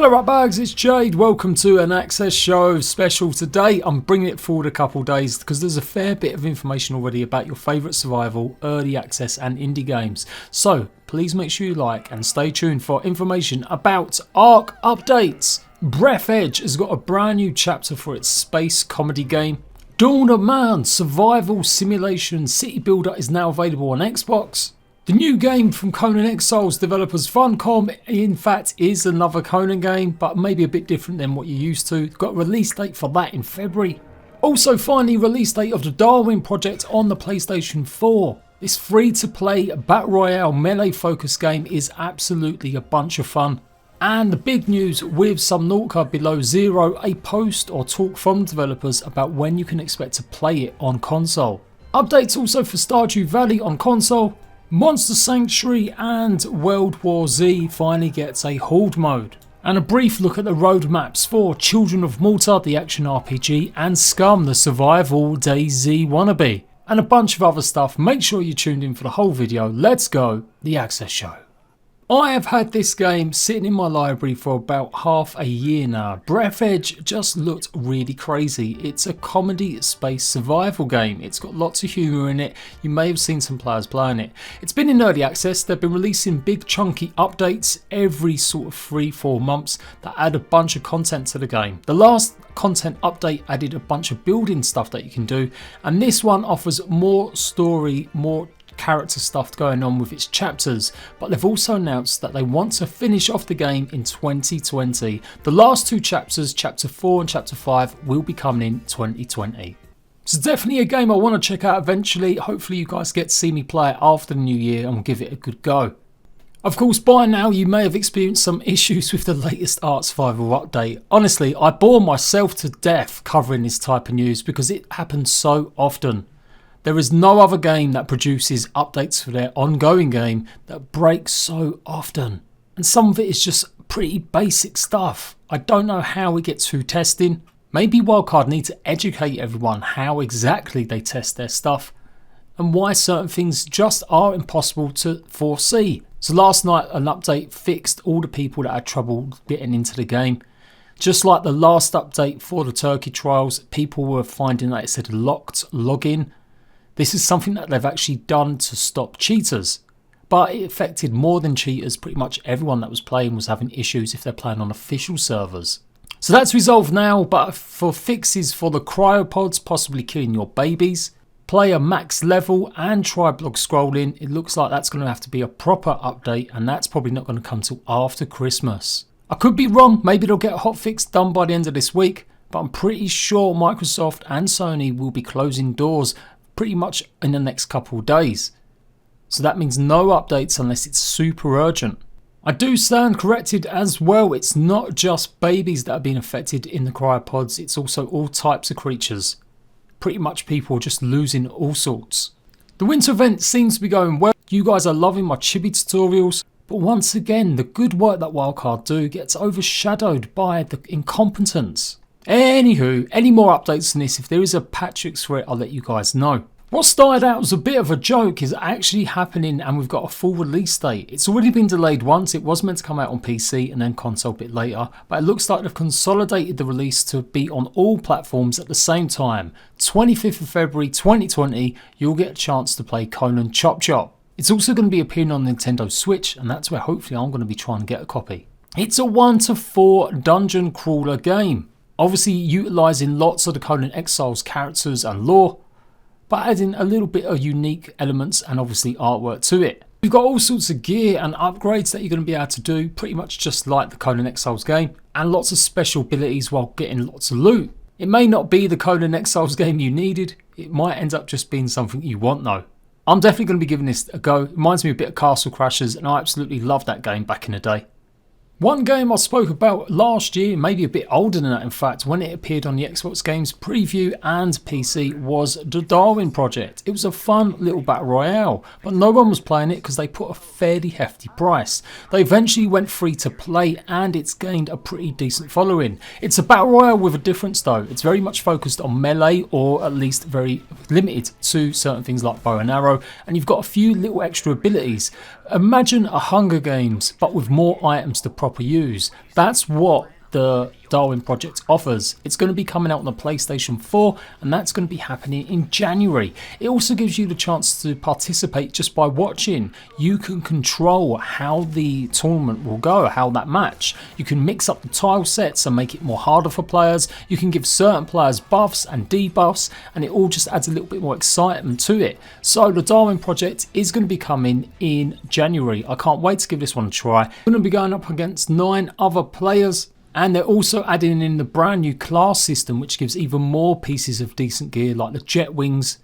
Hello Ratbags, it's Jade. Welcome to an Access Show special. Today I'm bringing it forward a couple days because there's a fair bit of information already about your favourite survival, early access and indie games. So please make sure you like and stay tuned for information about ARK updates. Breath Edge has got a brand new chapter for its space comedy game. Dawn of Man survival simulation city builder is now available on Xbox. The new game from Conan Exiles developers Funcom, in fact, is another Conan game, but maybe a bit different than what you're used to. Got a release date for that in February. Also, finally, release date of the Darwin Project on the PlayStation 4. This free-to-play Battle Royale melee-focused game is absolutely a bunch of fun. And the big news with Subnautica Below Zero, a post or talk from developers about when you can expect to play it on console. Updates also for Stardew Valley on console. Monster Sanctuary and World War Z finally gets a horde mode. And a brief look at the roadmaps for Children of Morta, the action RPG, and Scum, the survival DayZ wannabe. And a bunch of other stuff. Make sure you're tuned in for the whole video. Let's go, the Access Show. I have had this game sitting in my library for about half a year now. Breath Edge just looked really crazy. It's a comedy space survival game. It's got lots of humour in it. You may have seen some players playing it. It's been in early access. They've been releasing big chunky updates every sort of 3-4 months that add a bunch of content to the game. The last content update added a bunch of building stuff that you can do, and this one offers more story, more character stuff going on with its chapters, but they've also announced that they want to finish off the game in 2020. The last two chapters, chapter 4 and chapter 5, will be coming in 2020. It's definitely a game I want to check out eventually. Hopefully you guys get to see me play it after the new year and we'll give it a good go. Of course, by now you may have experienced some issues with the latest ARK Survival update. Honestly, I bore myself to death covering this type of news because it happens so often. There is no other game that produces updates for their ongoing game that breaks so often. And some of it is just pretty basic stuff. I don't know how it gets through testing. Maybe Wildcard need to educate everyone how exactly they test their stuff and why certain things just are impossible to foresee. So last night an update fixed all the people that had trouble getting into the game. Just like the last update for the Turkey trials, people were finding that it said locked login. This is something that they've actually done to stop cheaters, but it affected more than cheaters. Pretty much everyone that was playing was having issues if they're playing on official servers. So that's resolved now, but for fixes for the cryopods possibly killing your babies, player max level and tri-block scrolling, it looks like that's going to have to be a proper update, and that's probably not going to come till after Christmas. I could be wrong, maybe they'll get a hotfix done by the end of this week, but I'm pretty sure Microsoft and Sony will be closing doors pretty much in the next couple of days. So that means no updates unless it's super urgent. I do stand corrected as well. It's not just babies that are being affected in the cryopods, it's also all types of creatures. Pretty much people just losing all sorts. The winter event seems to be going well. You guys are loving my chibi tutorials, but once again the good work that Wildcard do gets overshadowed by the incompetence. Anywho, any more updates than this, if there is a patch fix for it, I'll let you guys know. What started out as a bit of a joke is actually happening, and we've got a full release date. It's already been delayed once. It was meant to come out on PC and then console a bit later, but it looks like they've consolidated the release to be on all platforms at the same time. 25th of February 2020, you'll get a chance to play Conan Chop Chop. It's also going to be appearing on Nintendo Switch, and that's where hopefully I'm going to be trying to get a copy. It's a 1 to 4 dungeon crawler game. Obviously utilising lots of the Conan Exiles characters and lore, but adding a little bit of unique elements and obviously artwork to it. You've got all sorts of gear and upgrades that you're going to be able to do, pretty much just like the Conan Exiles game, and lots of special abilities while getting lots of loot. It may not be the Conan Exiles game you needed, it might end up just being something you want though. I'm definitely going to be giving this a go. It reminds me a bit of Castle Crashers, and I absolutely loved that game back in the day. One game I spoke about last year, maybe a bit older than that in fact, when it appeared on the Xbox Games Preview and PC, was the Darwin Project. It was a fun little battle royale, but no one was playing it because they put a fairly hefty price. They eventually went free to play and it's gained a pretty decent following. It's a battle royale with a difference though. It's very much focused on melee, or at least very limited to certain things like bow and arrow, and you've got a few little extra abilities. Imagine a Hunger Games, but with more items to proper use. That's what the Darwin Project offers. It's going to be coming out on the PlayStation 4, and that's going to be happening in January. It also gives you the chance to participate just by watching. You can control how the tournament will go, how that match. You can mix up the tile sets and make it more harder for players. You can give certain players buffs and debuffs, and it all just adds a little bit more excitement to it. So the Darwin Project is going to be coming in January. I can't wait to give this one a try. I'm going to be going up against 9 other players. And they're also adding in the brand new class system, which gives even more pieces of decent gear like the jet wings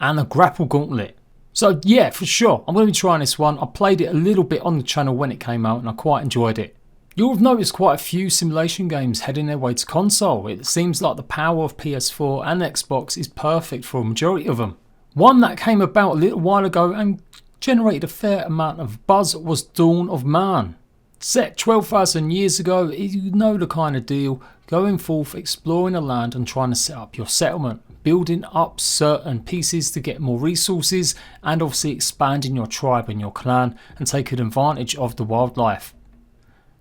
and the grapple gauntlet. So yeah, for sure, I'm going to be trying this one. I played it a little bit on the channel when it came out and I quite enjoyed it. You'll have noticed quite a few simulation games heading their way to console. It seems like the power of PS4 and Xbox is perfect for a majority of them. One that came about a little while ago and generated a fair amount of buzz was Dawn of Man. Set 12,000 years ago, you know the kind of deal, going forth exploring a land and trying to set up your settlement, building up certain pieces to get more resources, and obviously expanding your tribe and your clan and taking advantage of the wildlife.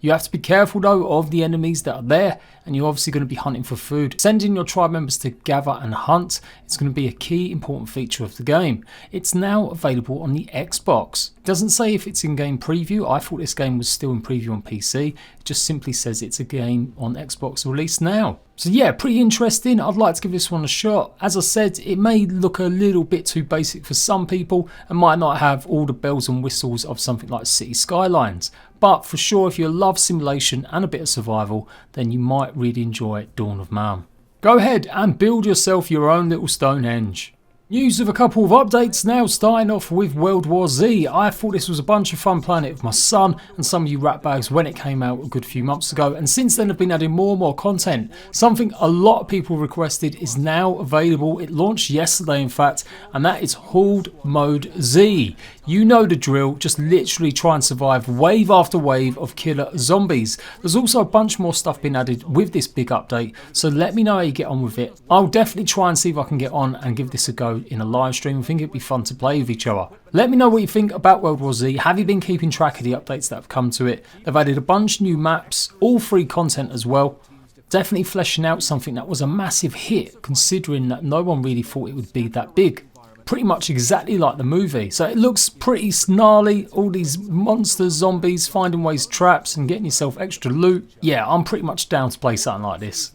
You have to be careful though of the enemies that are there, and you're obviously going to be hunting for food. Sending your tribe members to gather and hunt is going to be a key important feature of the game. It's now available on the Xbox. It doesn't say if it's in game preview. I thought this game was still in preview on PC. It just simply says it's a game on Xbox released now. So yeah, pretty interesting. I'd like to give this one a shot. As I said, it may look a little bit too basic for some people and might not have all the bells and whistles of something like City Skylines. But for sure, if you love simulation and a bit of survival, then you might really enjoy Dawn of Man. Go ahead and build yourself your own little Stonehenge. News of a couple of updates now, starting off with World War Z. I thought this was a bunch of fun playing it with my son and some of you ratbags when it came out a good few months ago, and since then I've been adding more and more content. Something a lot of people requested is now available. It launched yesterday in fact, and that is Horde Mode Z. You know the drill, just literally try and survive wave after wave of killer zombies. There's also a bunch more stuff being added with this big update, so let me know how you get on with it. I'll definitely try and see if I can get on and give this a go in a live stream. I think it'd be fun to play with each other. Let me know what you think about World War Z. Have you been keeping track of the updates that have come to it? They've added a bunch of new maps, all free content as well. Definitely fleshing out something that was a massive hit, considering that no one really thought it would be that big. Pretty much exactly like the movie. So it looks pretty snarly, all these monsters, zombies, finding ways traps and getting yourself extra loot. Yeah, I'm pretty much down to play something like this.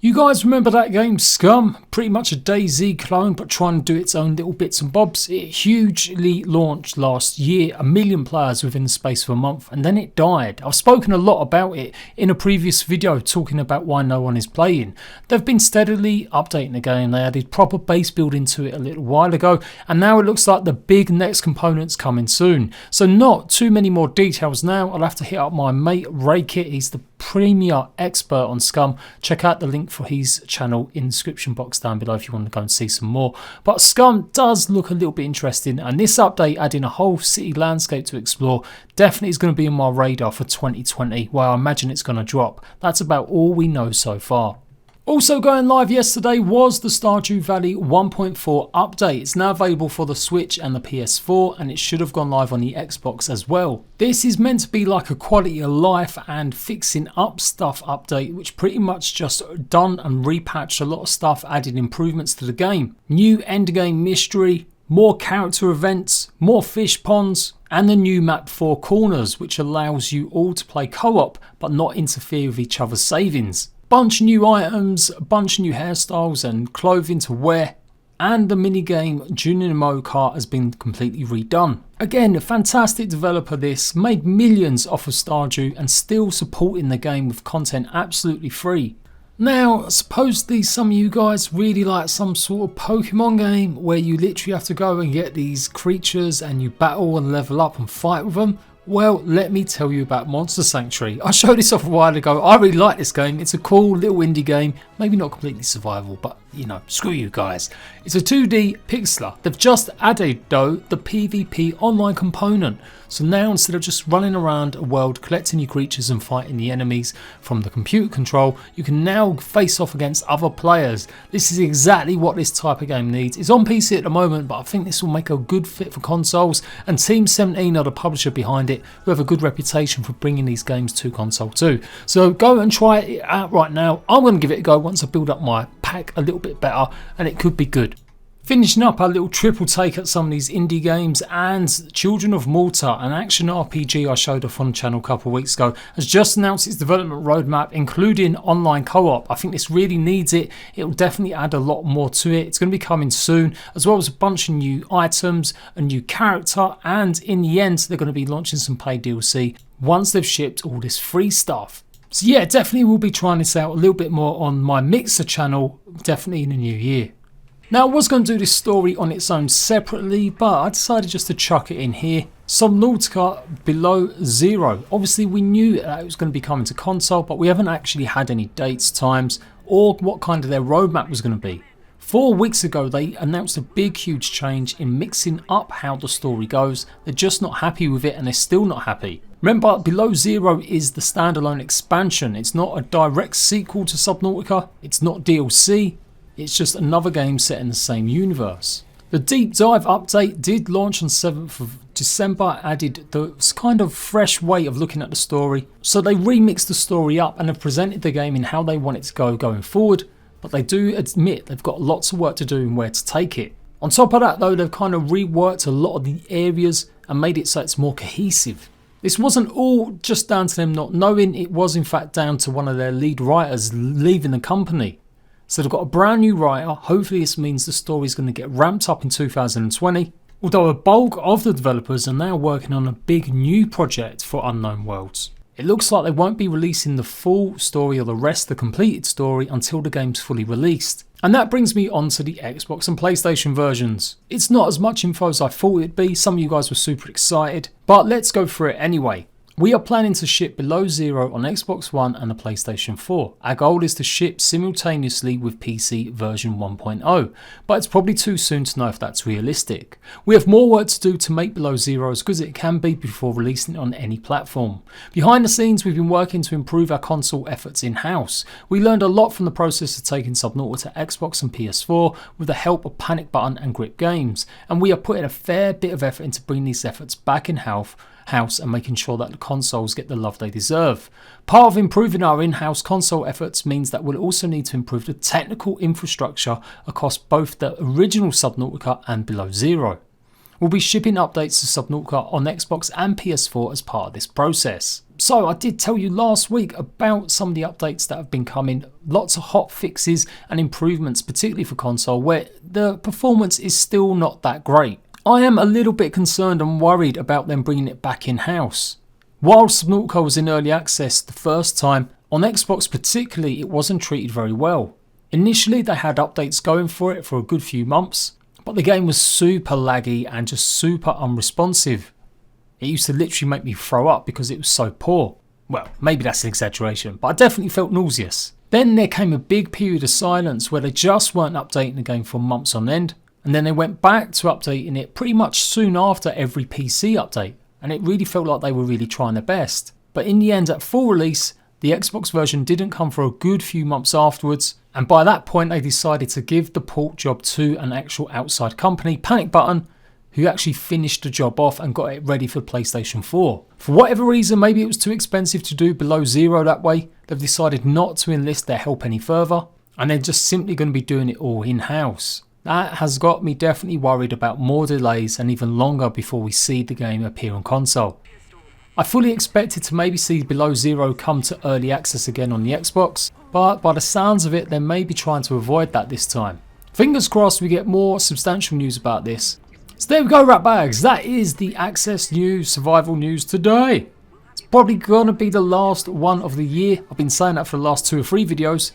You guys remember that game Scum? Pretty much a DayZ clone, but trying to do its own little bits and bobs. It hugely launched last year, 1 million players within the space of a month, and then it died. I've spoken a lot about it in a previous video talking about why no one is playing. They've been steadily updating the game. They added proper base building to it a little while ago, and now it looks like the big next components coming soon. So not too many more details now. I'll have to hit up my mate Raykit. He's the premier expert on Scum. Check out the link for his channel in the description box down below if you want to go and see some more. But Scum does look a little bit interesting, and this update adding a whole city landscape to explore definitely is going to be on my radar for 2020, where I imagine it's going to drop. That's about all we know so far. Also going live yesterday was the Stardew Valley 1.4 update. It's now available for the Switch and the PS4, and it should have gone live on the Xbox as well. This is meant to be like a quality of life and fixing up stuff update, which pretty much just done and repatched a lot of stuff, added improvements to the game. New endgame mystery, more character events, more fish ponds, and the new map 4 corners, which allows you all to play co-op but not interfere with each other's savings. Bunch of new items, a bunch of new hairstyles and clothing to wear, and the minigame Junimo Kart has been completely redone. Again, a fantastic developer this, made millions off of Stardew and still supporting the game with content absolutely free. Now, supposedly some of you guys really like some sort of Pokemon game where you literally have to go and get these creatures and you battle and level up and fight with them. Well, let me tell you about Monster Sanctuary. I showed this off a while ago. I really like this game. It's a cool little indie game. Maybe not completely survival, but you know, screw you guys. It's a 2D pixeler. They've just added though the PvP online component. So now instead of just running around a world collecting your creatures and fighting the enemies from the computer control, you can now face off against other players. This is exactly what this type of game needs. It's on PC at the moment, but I think this will make a good fit for consoles, and Team 17 are the publisher behind it, who have a good reputation for bringing these games to console too. So go and try it out right now. I'm going to give it a go once I build up my pack a little bit better, and it could be good. Finishing up our little triple take at some of these indie games, and Children of Morta, an action RPG I showed off on the channel a couple of weeks ago, has just announced its development roadmap, including online co-op. I think this really needs it. It will definitely add a lot more to it. It's going to be coming soon, as well as a bunch of new items, a new character, and in the end they're going to be launching some paid DLC once they've shipped all this free stuff. So yeah, definitely will be trying this out a little bit more on my Mixer channel, definitely in the new year. Now I was going to do this story on its own separately, but I decided just to chuck it in here. Subnautica Below Zero. Obviously we knew that it was going to be coming to console, but we haven't actually had any dates, times, or what kind of their roadmap was going to be. 4 weeks ago they announced a big huge change in mixing up how the story goes. They're just not happy with it, and they're still not happy. Remember, Below Zero is the standalone expansion. It's not a direct sequel to Subnautica, it's not DLC. It's just another game set in the same universe. The deep dive update did launch on 7th of December, added the kind of fresh way of looking at the story. So they remixed the story up and have presented the game in how they want it to go going forward, but they do admit they've got lots of work to do and where to take it. On top of that though, they've kind of reworked a lot of the areas and made it so it's more cohesive. This wasn't all just down to them not knowing, it was in fact down to one of their lead writers leaving the company. So they've got a brand new writer. Hopefully this means the story is going to get ramped up in 2020. Although a bulk of the developers are now working on a big new project for Unknown Worlds. It looks like they won't be releasing the full story or the rest of the completed story until the game's fully released. And that brings me on to the Xbox and PlayStation versions. It's not as much info as I thought it'd be. Some of you guys were super excited, but let's go through it anyway. We are planning to ship Below Zero on Xbox One and the PlayStation 4. Our goal is to ship simultaneously with PC version 1.0, but it's probably too soon to know if that's realistic. We have more work to do to make Below Zero as good as it can be before releasing it on any platform. Behind the scenes, we've been working to improve our console efforts in-house. We learned a lot from the process of taking Subnautica to Xbox and PS4 with the help of Panic Button and Grip Games, and we are putting a fair bit of effort into bringing these efforts back in-house and making sure that the consoles get the love they deserve. Part of improving our in-house console efforts means that we'll also need to improve the technical infrastructure across both the original Subnautica and Below Zero. We'll be shipping updates to Subnautica on Xbox and PS4 as part of this process. So I did tell you last week about some of the updates that have been coming, lots of hot fixes and improvements, particularly for console where the performance is still not that great. I am a little bit concerned and worried about them bringing it back in-house. While Subnautica was in early access the first time, on Xbox particularly it wasn't treated very well. Initially they had updates going for it for a good few months, but the game was super laggy and just super unresponsive. It used to literally make me throw up because it was so poor. Well, maybe that's an exaggeration, but I definitely felt nauseous. Then there came a big period of silence where they just weren't updating the game for months on end. And then they went back to updating it pretty much soon after every PC update, and it really felt like they were really trying their best. But in the end, at full release, the Xbox version didn't come for a good few months afterwards, and by that point they decided to give the port job to an actual outside company, Panic Button, who actually finished the job off and got it ready for PlayStation 4. For whatever reason, maybe it was too expensive to do Below Zero that way, they've decided not to enlist their help any further, and they're just simply going to be doing it all in-house. That has got me definitely worried about more delays and even longer before we see the game appear on console. I fully expected to maybe see Below Zero come to early access again on the Xbox, but by the sounds of it they may be trying to avoid that this time. Fingers crossed we get more substantial news about this. So there we go, rat bags, that is the access news, survival news today. It's probably gonna be the last one of the year. I've been saying that for the last 2 or 3 videos,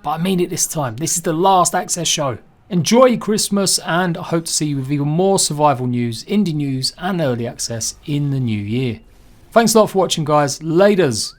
but I mean it this time. This is the last access show. Enjoy your Christmas, and I hope to see you with even more survival news, indie news and early access in the new year. Thanks a lot for watching guys, laters.